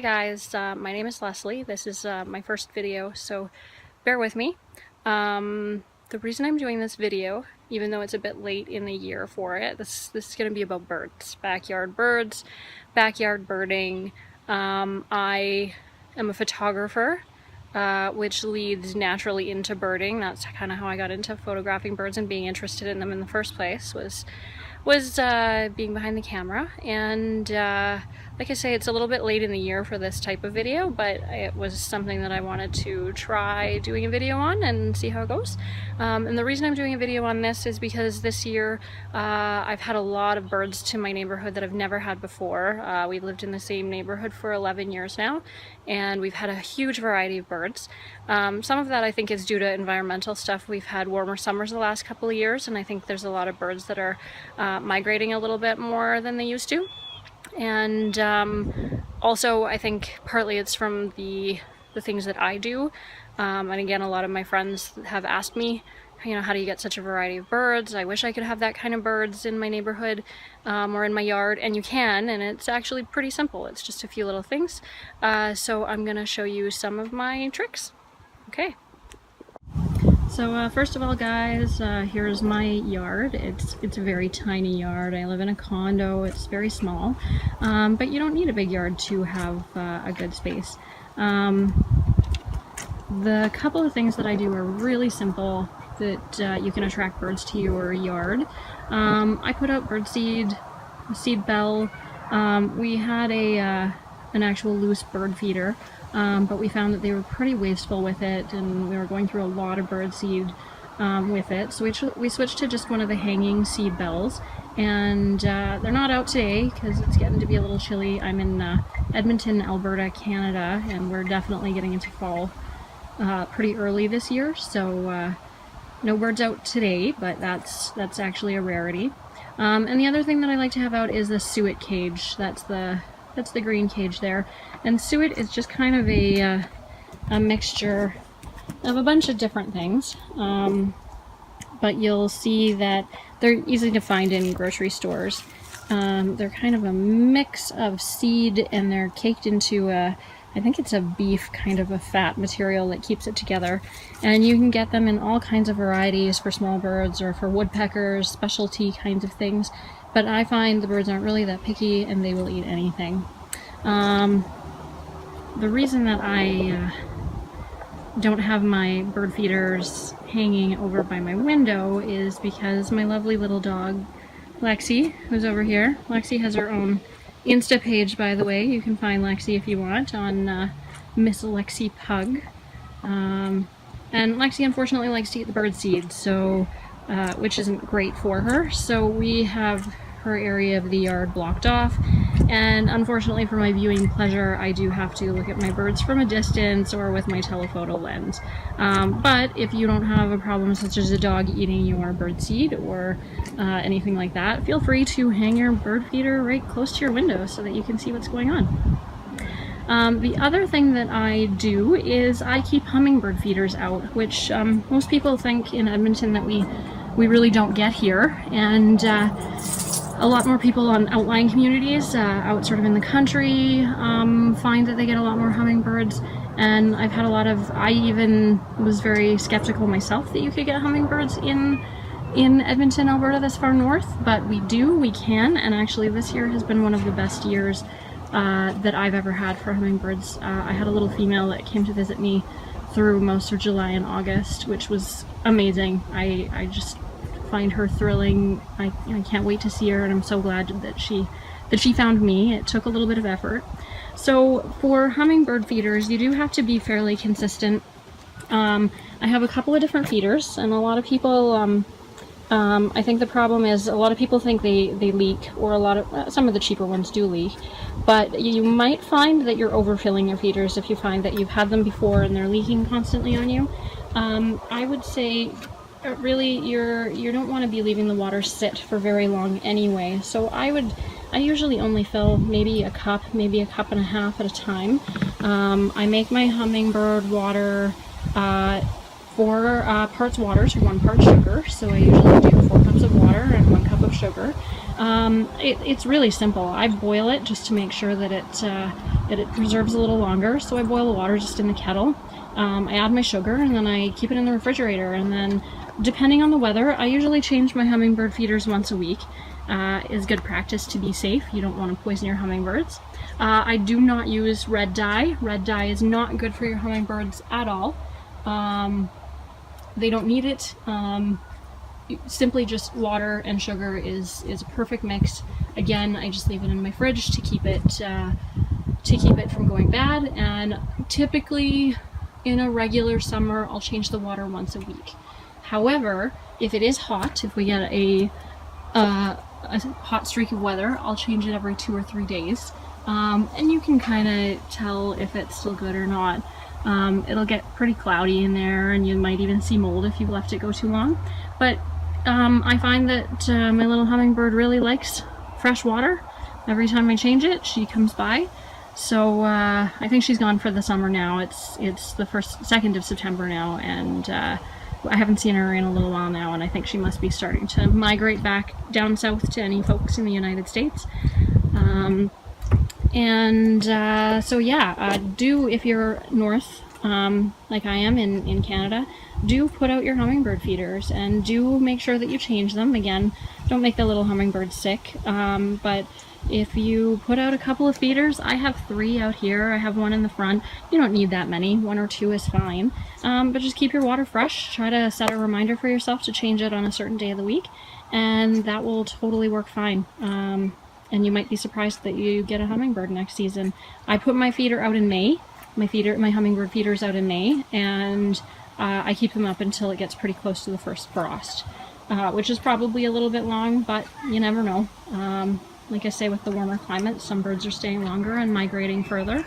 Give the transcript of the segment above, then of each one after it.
Guys, my name is Leslie. This is my first video, so bear with me. The reason I'm doing this video, even though it's a bit late in the year for it, this is going to be about birds, backyard birding. I am a photographer, which leads naturally into birding. That's kind of how I got into photographing birds and being interested in them in the first place, was being behind the camera. And like I say, it's a little bit late in the year for this type of video, but it was something that I wanted to try doing a video on and see how it goes. And the reason I'm doing a video on this is because this year I've had a lot of birds to my neighborhood that I've never had before. We've lived in the same neighborhood for 11 years now, and we've had a huge variety of birds. Some of that I think is due to environmental stuff. We've had warmer summers the last couple of years, and I think there's a lot of birds that are migrating a little bit more than they used to. And also I think partly it's from the things that I do. And again, a lot of my friends have asked me, you know, how do you get such a variety of birds? I wish I could have that kind of birds in my neighborhood or in my yard, and you can, and it's actually pretty simple. It's just a few little things. So I'm gonna show you some of my tricks. Okay. So first of all, guys, here's my yard. It's a very tiny yard. I live in a condo. It's very small, but you don't need a big yard to have a good space. The couple of things that I do are really simple that you can attract birds to your yard. I put out birdseed, seed bell. We had an actual loose bird feeder. But we found that they were pretty wasteful with it, and we were going through a lot of birdseed with it. So we switched to just one of the hanging seed bells, and they're not out today because it's getting to be a little chilly. I'm in Edmonton, Alberta, Canada, and we're definitely getting into fall pretty early this year. So no birds out today, but that's actually a rarity. And the other thing that I like to have out is the suet cage. That's the green cage there. And suet is just kind of a mixture of a bunch of different things. But you'll see that they're easy to find in grocery stores. They're kind of a mix of seed, and they're caked into I think it's a beef kind of a fat material that keeps it together. And you can get them in all kinds of varieties for small birds or for woodpeckers, specialty kinds of things. But I find the birds aren't really that picky, and they will eat anything. The reason that I don't have my bird feeders hanging over by my window is because my lovely little dog, Lexi, who's over here. Lexi has her own Insta page, by the way. You can find Lexi if you want on Miss Lexi Pug. And Lexi unfortunately likes to eat the bird seed, so which isn't great for her. So we have her area of the yard blocked off, and unfortunately for my viewing pleasure, I do have to look at my birds from a distance or with my telephoto lens. But if you don't have a problem such as a dog eating your bird seed or anything like that, feel free to hang your bird feeder right close to your window so that you can see what's going on. The other thing that I do is I keep hummingbird feeders out, which most people think in Edmonton that we really don't get here, and a lot more people on outlying communities out sort of in the country find that they get a lot more hummingbirds. And I've had I even was very skeptical myself that you could get hummingbirds in Edmonton, Alberta, this far north, but we can, and actually this year has been one of the best years that I've ever had for hummingbirds. I had a little female that came to visit me through most of July and August, which was amazing. I just find her thrilling. I can't wait to see her, and I'm so glad that she found me. It took a little bit of effort. So for hummingbird feeders, you do have to be fairly consistent. I have a couple of different feeders, and a lot of people I think the problem is a lot of people think they leak, or some of the cheaper ones do leak, but you might find that you're overfilling your feeders if you find that you've had them before and they're leaking constantly on you. I would say really you don't want to be leaving the water sit for very long anyway. So I usually only fill maybe a cup and a half at a time. I make my hummingbird water 4 parts water to 1 part sugar. So I usually do 4 cups of water and 1 cup of sugar. It's really simple. I boil it just to make sure that it preserves a little longer. So I boil the water just in the kettle. I add my sugar and then I keep it in the refrigerator. And then, depending on the weather, I usually change my hummingbird feeders once a week. Is good practice to be safe. You don't want to poison your hummingbirds. I do not use red dye. Red dye is not good for your hummingbirds at all. They don't need it. Simply just water and sugar is a perfect mix. Again, I just leave it in my fridge to keep it from going bad. And typically, in a regular summer, I'll change the water once a week. However, if it is hot, if we get a hot streak of weather, I'll change it every 2 or 3 days. And you can kind of tell if it's still good or not. It'll get pretty cloudy in there, and you might even see mold if you've left it go too long. But I find that my little hummingbird really likes fresh water. Every time I change it, she comes by. So I think she's gone for the summer now. It's the 2nd of September now, and I haven't seen her in a little while now, and I think she must be starting to migrate back down south to any folks in the United States. So yeah, do, if you're north, like I am in Canada, do put out your hummingbird feeders and do make sure that you change them. Again, don't make the little hummingbirds sick, but if you put out a couple of feeders, I have 3 out here. I have 1 in the front. You don't need that many. 1 or 2 is fine. But just keep your water fresh. Try to set a reminder for yourself to change it on a certain day of the week, and that will totally work fine. And you might be surprised that you get a hummingbird next season. I put my feeder out in May. My hummingbird feeder's out in May, and I keep them up until it gets pretty close to the first frost, which is probably a little bit long, but you never know. Like I say, with the warmer climate, some birds are staying longer and migrating further.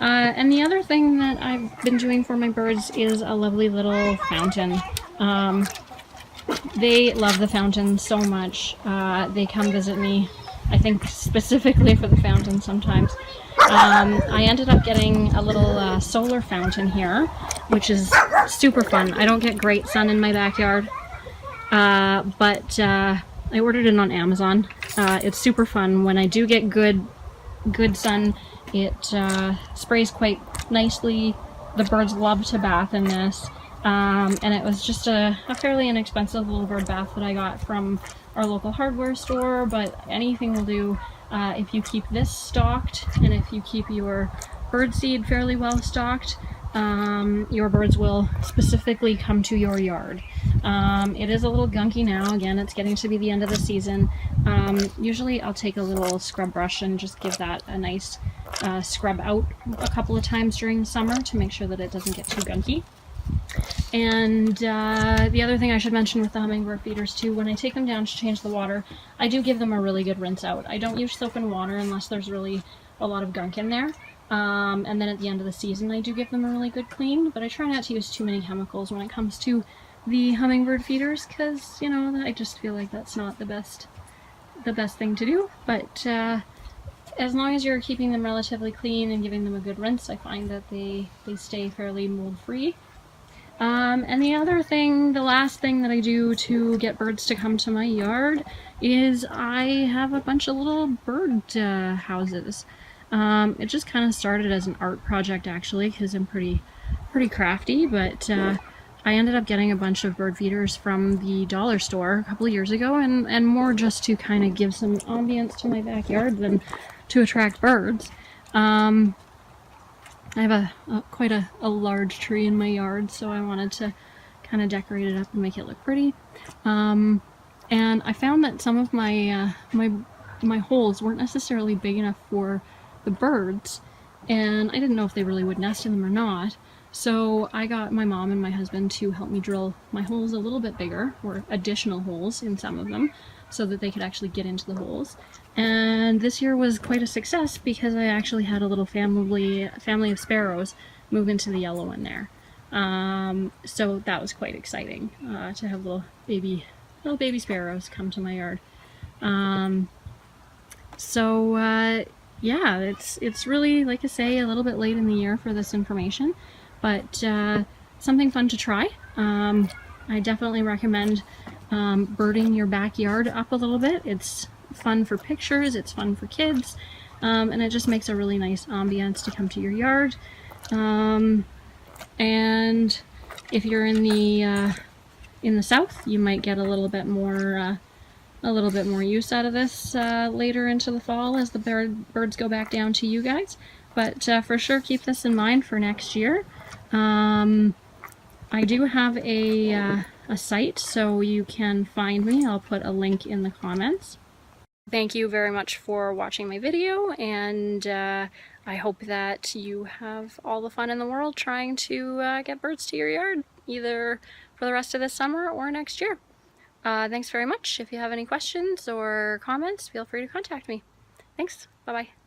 And the other thing that I've been doing for my birds is a lovely little fountain. They love the fountain so much. They come visit me, I think, specifically for the fountain sometimes. I ended up getting a little solar fountain here, which is super fun. I don't get great sun in my backyard, but I ordered it on Amazon. It's super fun. When I do get good sun, it sprays quite nicely. The birds love to bath in this. And it was just a fairly inexpensive little bird bath that I got from our local hardware store, but anything will do. If you keep this stocked, and if you keep your bird seed fairly well stocked, your birds will specifically come to your yard. It is a little gunky now. Again, it's getting to be the end of the season. Usually I'll take a little scrub brush and just give that a nice scrub out a couple of times during the summer to make sure that it doesn't get too gunky. And the other thing I should mention with the hummingbird feeders too, when I take them down to change the water, I do give them a really good rinse out. I don't use soap and water unless there's really a lot of gunk in there. And then at the end of the season I do give them a really good clean, but I try not to use too many chemicals when it comes to the hummingbird feeders, because, you know, I just feel like that's not the best thing to do. But as long as you're keeping them relatively clean and giving them a good rinse, I find that they stay fairly mold free. And the last thing that I do to get birds to come to my yard is I have a bunch of little bird houses. It just kind of started as an art project, actually, because I'm pretty crafty, but I ended up getting a bunch of bird feeders from the dollar store a couple of years ago, and more just to kind of give some ambience to my backyard than to attract birds. I have quite a large tree in my yard, so I wanted to kind of decorate it up and make it look pretty. And I found that some of my my holes weren't necessarily big enough for the birds, and I didn't know if they really would nest in them or not. So I got my mom and my husband to help me drill my holes a little bit bigger, or additional holes in some of them, so that they could actually get into the holes. And this year was quite a success because I actually had a little family of sparrows move into the yellow one there. So that was quite exciting to have little baby sparrows come to my yard. Yeah, it's really, like I say, a little bit late in the year for this information, but something fun to try. I definitely recommend birding your backyard up a little bit. It's fun for pictures, it's fun for kids, and it just makes a really nice ambience to come to your yard. And if you're in the south, you might get a little bit more use out of this later into the fall as the birds go back down to you guys. But for sure, keep this in mind for next year. I do have a site, so you can find me. I'll put a link in the comments. Thank you very much for watching my video, and I hope that you have all the fun in the world trying to get birds to your yard, either for the rest of this summer or next year. Thanks very much. If you have any questions or comments, feel free to contact me. Thanks. Bye-bye.